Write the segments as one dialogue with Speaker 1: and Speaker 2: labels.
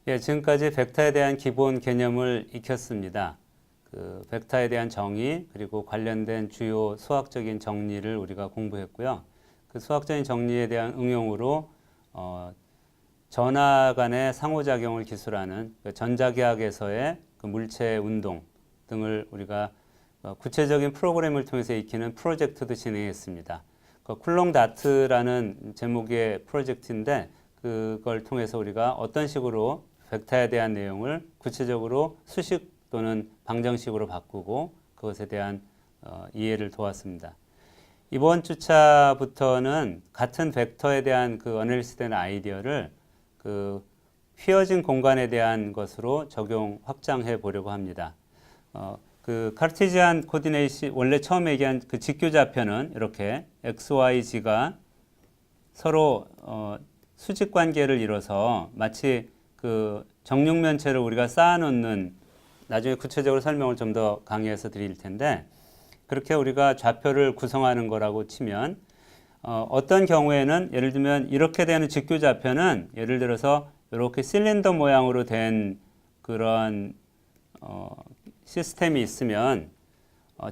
Speaker 1: 예, 지금까지 벡터에 대한 기본 개념을 익혔습니다. 그 벡터에 대한 정의 그리고 관련된 주요 수학적인 정리를 우리가 공부했고요. 그 수학적인 정리에 대한 응용으로 전하 간의 상호작용을 기술하는 그 전자기하학에서의 그 물체 운동 등을 우리가 구체적인 프로그램을 통해서 익히는 프로젝트도 진행했습니다. 그 쿨롱 다트라는 제목의 프로젝트인데 그걸 통해서 우리가 어떤 식으로 벡터에 대한 내용을 구체적으로 수식 또는 방정식으로 바꾸고 그것에 대한 이해를 도왔습니다. 이번 주차부터는 같은 벡터에 대한 그 어널리시스된 아이디어를 그 휘어진 공간에 대한 것으로 적용 확장해 보려고 합니다. 그 카르티지안 코디네이션 원래 처음 얘기한 그 직교좌표는 이렇게 x, y, z가 서로 수직 관계를 이뤄서 마치 그 정육면체를 우리가 쌓아놓는, 나중에 구체적으로 설명을 좀 더 강의해서 드릴 텐데, 그렇게 우리가 좌표를 구성하는 거라고 치면 어떤 경우에는 예를 들면 이렇게 되는 직교좌표는 예를 들어서 이렇게 실린더 모양으로 된 그런 시스템이 있으면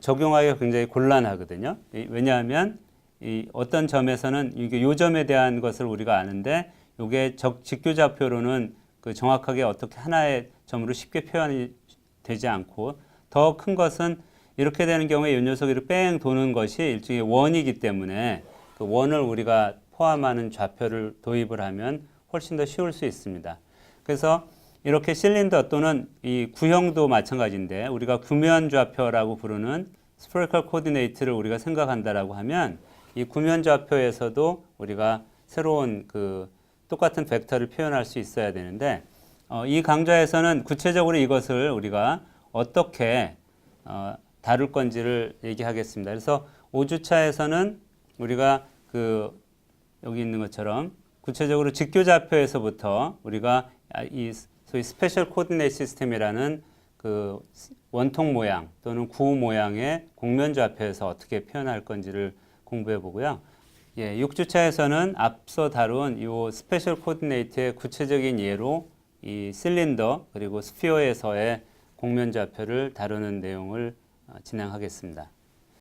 Speaker 1: 적용하기가 굉장히 곤란하거든요. 왜냐하면 이 어떤 점에서는 이게 요점에 대한 것을 우리가 아는데 이게 직교좌표로는 그 정확하게 어떻게 하나의 점으로 쉽게 표현이 되지 않고, 더 큰 것은 이렇게 되는 경우에 이 녀석이 뺑 도는 것이 일종의 원이기 때문에 그 원을 우리가 포함하는 좌표를 도입을 하면 훨씬 더 쉬울 수 있습니다. 그래서 이렇게 실린더 또는 이 구형도 마찬가지인데 우리가 구면 좌표라고 부르는 스페리컬 코디네이트를 우리가 생각한다라고 하면 이 구면 좌표에서도 우리가 새로운 그 똑같은 벡터를 표현할 수 있어야 되는데 이 강좌에서는 구체적으로 이것을 우리가 어떻게 다룰 건지를 얘기하겠습니다. 그래서 5주차에서는 우리가 그 여기 있는 것처럼 구체적으로 직교좌표에서부터 우리가 이 소위 스페셜 코디네이트 시스템이라는 그 원통 모양 또는 구 모양의 곡면 좌표에서 어떻게 표현할 건지를 공부해 보고요. 예, 6주차에서는 앞서 다룬 이 스페셜 코디네이트의 구체적인 예로 이 실린더 그리고 스피어에서의 곡면 좌표를 다루는 내용을 진행하겠습니다.